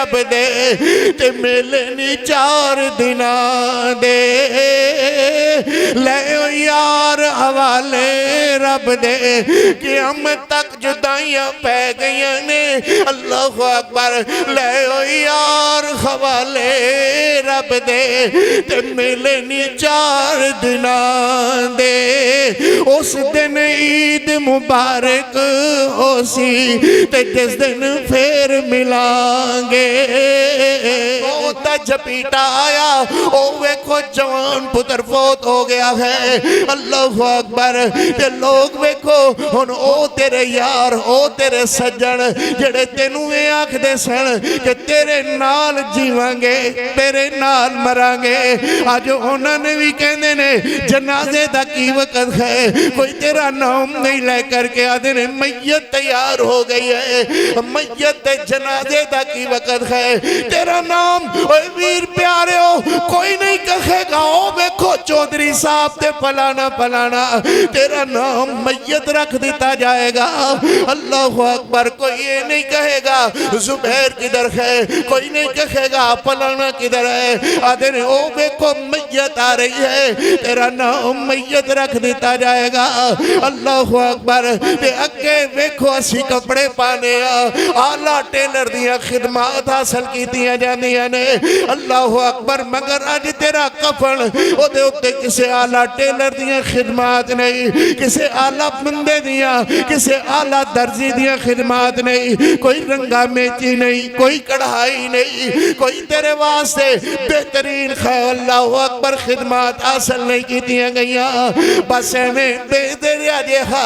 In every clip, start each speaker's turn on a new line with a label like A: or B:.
A: रब दे ते मेले नी 4 दिनां दे ले यार हवाले रब दे क़यामत तक जुदाइयां पै गई ने अल्लाहु अकबर ले यार हवाले रब दे ते मेले नी 4 दिनां दे उस दिन ईद मुबारक हो सी ते जिस दिन फिर मिलांगे झपीटा आया ओ वेखो जवान पुत्र फौत हो गया है अल्लाहु अकबर ते लोग वेखो हुन ओ तेरे यार ओ तेरे सज्जन जेड़े तेनू ये आखदे सन कि तेरे नाल जीवांगे तेरे नाल मरांगे अज उन्होंने भी कहंदे ने जनाजे दा की वक्त है कोई तेरा नाम नहीं लेकर के आदे ने मैयत तैयार हो गई है मैयत जनाजे दा की वक्त है तेरा नाम वीर प्यारे हो कोई नहीं कहेगा ओ देखो चौधरी साहब ते फलाना फलाना तेरा नाम मैयत रख दिता जाएगा अल्लाहु अकबर कोई ये नहीं कहेगा जुबैर किधर है कोई नहीं कहेगा फलाना किधर है आधे ने ओ देखो मैयत आ रही है तेरा नाम मैयत रख दिता जाएगा अल्लाहु अकबर ते अगे देखो असी कपड़े पाने आला टेलर दियां खिदमत हासिल कीतियां जांदियां ने अल्लाहु अकबर मगर अज तेरा कफन ओदे उत्ते किसे आला टेलर दियां खिदमत नहीं किसे आला बंदे दियां किसे आला दर्जी दियां खिदमत नहीं कोई रंगा मेची नहीं कोई कढ़ाई नहीं कोई तेरे वास्ते बेहतरीन अल्लाहु अकबर खिदमत हासिल नहीं कीतियां गईयां बस एवें बेदरिया जिहा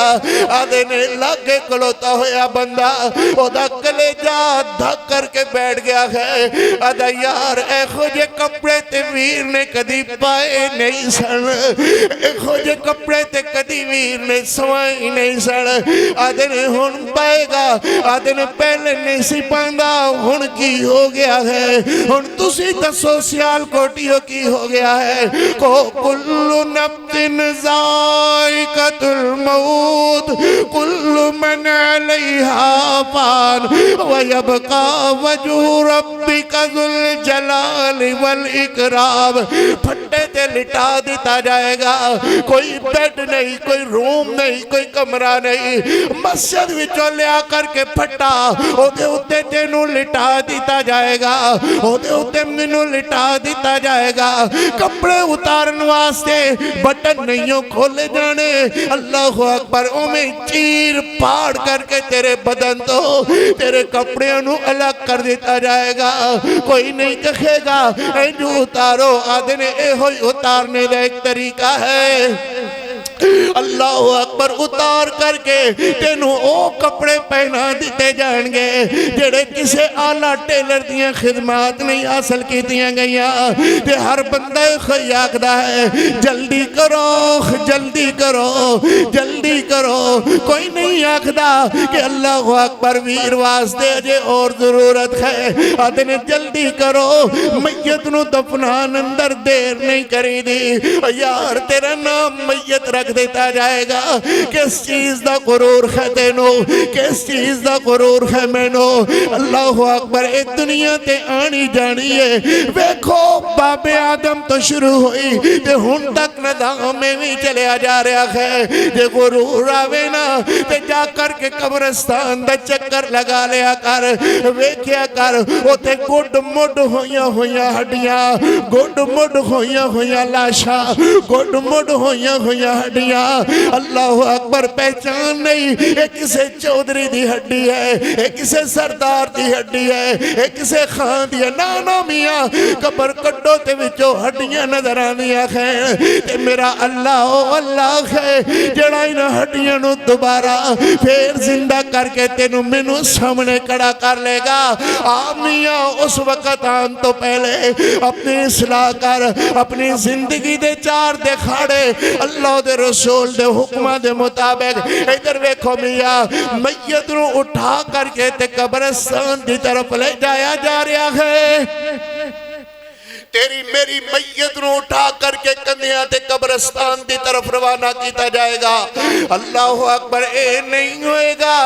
A: आदे ने लागे खलोता होया बंदा ओदा कलेजा धक करके बैठ गया है आदा यार एहो जे कपड़े ते वीर ने कदी पाए नहीं सन एहो जे कपड़े ते कदी वीर ने सवाई नहीं सन आदे ने हुन पाएगा आदे ने पहले नहीं सी पांदा हुन की हो गया है हुन तुसी दसो सियाल कोटियो की हो गया है को कुल्लु नफ्सिन ज़ाइक़तुल मौत कुल्लु मन अलैहा फ़ान व यबका वजू रब्बिका ज़ुल जलाल वल इकराम फट्टे ते लिटा दिता जाएगा कोई बेड नहीं कोई रूम नहीं कोई कमरा नहीं मस्जिद विचों लिया करके फट्टा ओदे उत्ते तेनू लिटा दिता जाएगा ओदे उत्ते मैनू लिटा दिता जाएगा कपड़े उतारन वास्ते बटन नहीं खोले जाने अल्लाहु अकबर ओमें चीर फाड़ करके तेरे बदन तो तेरे कपड़ियों नू अलग कर दिता जाएगा कोई नहीं कहेगा इनू उतारो आदे ने एहो ही उतारने का एक तरीका है अल्लाह अकबर उतार करके तेनू ओ कपड़े पहना दिते जाएंगे जेड़े किसे आला टेलर दियां खिदमत नहीं हासिल कीतियां गईयां ते हर बंदा खई आखदा है जल्दी करो जल्दी करो जल्दी करो कोई नहीं आखदा कि अल्लाह अकबर वीर वास्ते अजे और जरूरत है आदे ने जल्दी करो मैयत नू दफनान अंदर देर नहीं करी दी यार तेरा नाम मैयत रख देता जाएगा किस चीज का गुरूर है तेनू किस चीज का गुरूर है मैनू अल्लाह अकबर ए दुनिया ते आनी जानी है वेखो बाबे आदम तो शुरू हुई ते हुन तक निजाम में भी चलिया जा रहा है जे गुरूर आवे ना ते जा करके कब्रिस्तान दा चक्कर लगा लिया कर वेख्या कर उथे गुड मुड होइया होइया हड्डियां गुड मुड होइया होइया लाशा गुड मुड होइया होइया हड्डियां अल्लाह अकबर पहचान नहीं ये किसे चौधरी दी हड्डी है ये किसे सरदार दी हड्डी है ये किसे खान दी है ना ना मियां कबर कड्डो ते विचों हड्डियां नजर आंदियां हैं ते मेरा अल्लाह ओ अल्लाह है जेड़ा इन हड्डियां नू दोबारा फिर जिंदा करके तेनू मैनू सामने खड़ा कर लेगा आ मियां उस वक्त आन तो पहले अपनी इस्लाह कर अपनी जिंदगी दे चार दिखाड़े अल्लाह दे रसूल दे हुक्मां दे मुताबिक इधर वेखो मियां मैयत नू उठा करके ते कब्रिस्तान दी तरफ ले जाया जा रहा है तेरी मेरी मैयत नूं उठा करके कंधियां ते कब्रस्तान की तरफ रवाना किया जाएगा। अल्लाह अकबर। ए नहीं होएगा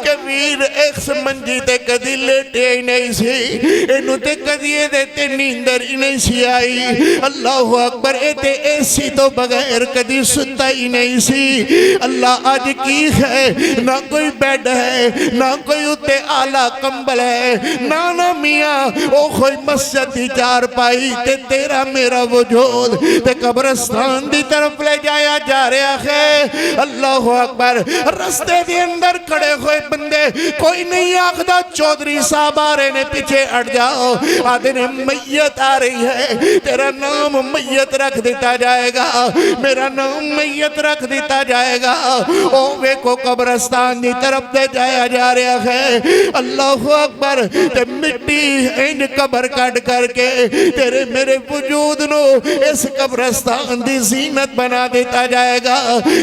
A: कि वीर इस मंजी ते कदी लेटे ही नहीं सी, इनू ते कदी ते नींदर ही नहीं सी आई। अल्लाह अकबर। ए ते एसी तो बगैर कदी सुता ही नहीं सी। अल्लाह अज की है, ना कोई बेड है, ना कोई उत्ते आला कंबल है, ना ना मियाँ ओ कोई मस्जिद की चार पाई ते तेरा मेरा वजूद ते कब्रस्तान की तरफ ले जाया जा रहा है। अल्लाह अकबर। रस्ते के अंदर खड़े हुए बंदे कोई नहीं आखदा चौधरी साहब आ रहे ने, पीछे हट जाओ। आदे ने मैयत आ रही है, तेरा नाम मैयत रख दिता जाएगा, मेरा नाम मैयत रख दिता जाएगा। ओ वेखो कब्रस्तान की तरफ ले जाया जा रहा है। अल्लाह अकबर। ते मिट्टी इंज कब्र कट करके तेरे मेरे वजूद नो इस कब्रस्तान की जीनत बना दिता जाएगा।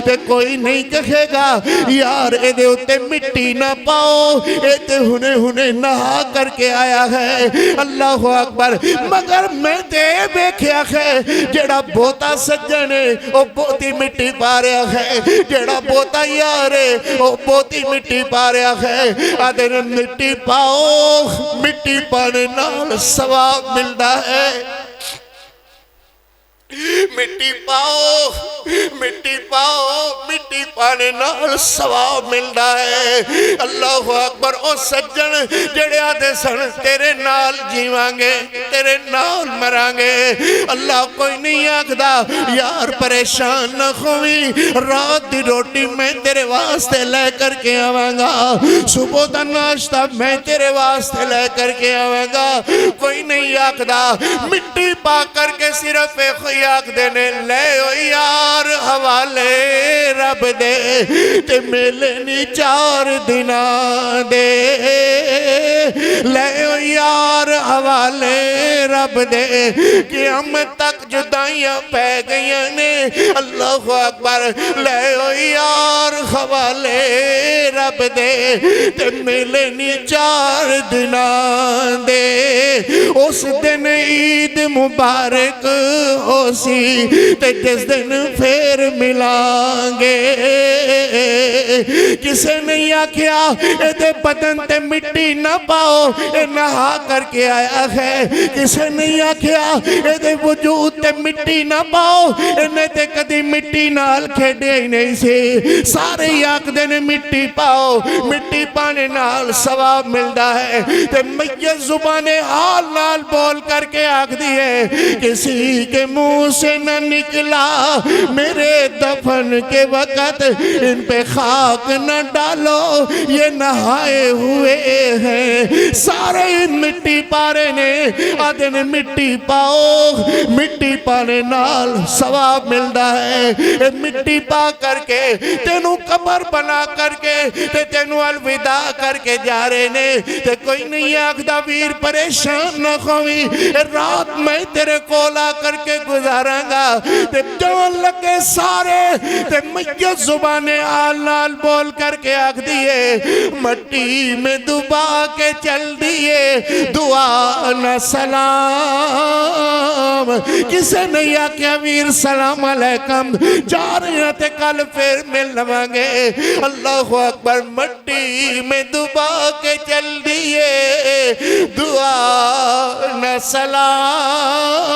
A: ते कोई नहीं कहेगा यार एदे उत्ते मिट्टी ना पाओ, ये ते हुने हुने नहा करके आया है। अल्लाह अकबर। मगर मैं ते वेख्या है जेड़ा बोता सज्जन है वो बोती मिट्टी पा रहा है, जेड़ा बोता यार है वो बोती मिट्टी पा रहा है। आदे ने मिट्टी पाओ, मिट्टी पाने नाल सवाब मिलता है। मिट्टी पाओ, मिट्टी पाओ, मिट्टी पाने नाल सवाब मिलता है। अल्लाह अकबर। ओ सज्जन जेड़े आदे सन तेरे नाल जीवांगे, तेरे नाल मरांगे। अल्लाह कोई नहीं आखदा यार परेशान न होवी, रात की रोटी मैं तेरे वास्ते ले करके आवांगा, सुबह का नाश्ता मैं तेरे वास्ते ले करके आवांगा। कोई नहीं आखदा। मिट्टी पा करके सिर्फ आखदे ने ले ओ यार हवाले रब दे ते मेले नी 4 दिना दे, ले ओ यार हवाले रब दे क़यामत तक जुदाइयां पै गई ने। अल्लाह अकबर। ले ओ यार हवाले रब दे ते मेले नी 4 दिना दे। उस दिन ईद मुबारक हो सी ते जिस दिन फिर मिलांगे। किसे नहीं आख्या एदे बदन ते मिट्टी ना पाओ, ए नहा करके आया है। किसे नहीं आख्या एदे वजूद ते मिट्टी ना पाओ, इन्हें ते कदी मिट्टी नाल खेडे ही नहीं सी। सारे आखदे ने मिट्टी पाओ, मिट्टी पाने नाल सवाब मिलता है। ते मैयत जुबाने हाल नाल बोल करके आखदी है किसी के मुंह से न निकला मेरे दफन के वक़्त इन पे खाक न डालो, ये नहाए हुए हैं। सारे मिट्टी पारे ने आदे ने मिट्टी पाओ, मिट्टी पाने नाल सवाब मिलता है। मिट्टी पा करके तेनू कबर बना करके ते तेनू अलविदा करके जा रहे ने। ते कोई नहीं आखदा वीर परेशान न होवी, रात मैं तेरे कोल आ करके गुजारांगा। ते जान लगे सारे ते मैयत जुबाने आल नाल बोल करके आख दिए मट्टी में डुबा के चल दिए दुआ न सलाम। किसे नहीं आख्या वीर सलाम अलैकुम, जा रहे थे कल फिर मिल लवांगे। अल्लाह अकबर। मट्टी में डुबा के चल दिए दुआ न सलाम।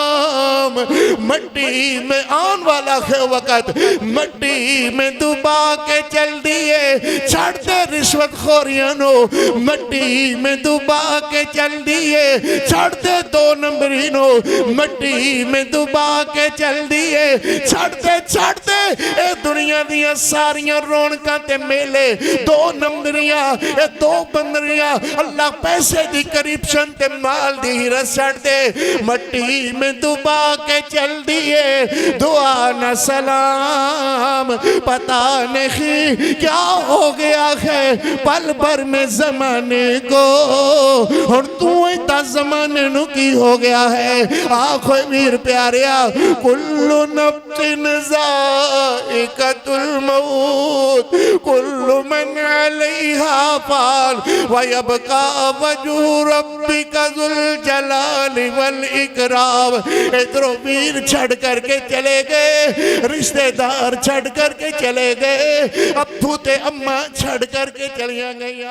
A: मट्टी में आन वाला है वक़्त, मट्टी में डुबा के चल दिए छाड़ते रिश्वत खोरियां नो, मट्टी में डुबा के चल दिए छाड़ते 2 नंबरी नो, मट्टी में डुबा के चल दिए छाड़ते छाड़ते ए दुनिया दियां सारियां रौनकां ते मेले 2 नंबरियां, ए 2 बंदरियां अल्लाह पैसे दी करप्शन ते माल दी हिरस छाड़ दे। मट्टी में डुबा के चल दिए दुआ न सलाम। पता नहीं क्या हो गया है पल भर में जमाने को, और तू इतना जमाने नु की हो गया है। आखो वीर प्यारिया कुल्लु नफ्सिन ज़ाइक़तुल मौत, यमूत कुल्लु मन अलैहा फान व यबका वजहु रब्बिका ज़ुल जलाली वल इकराम। इधरों वीर छड़ करके चले गए, रिश्तेदार छड़ करके चले गए, अब्बू ते अम्मा छड़ करके चलिया गई।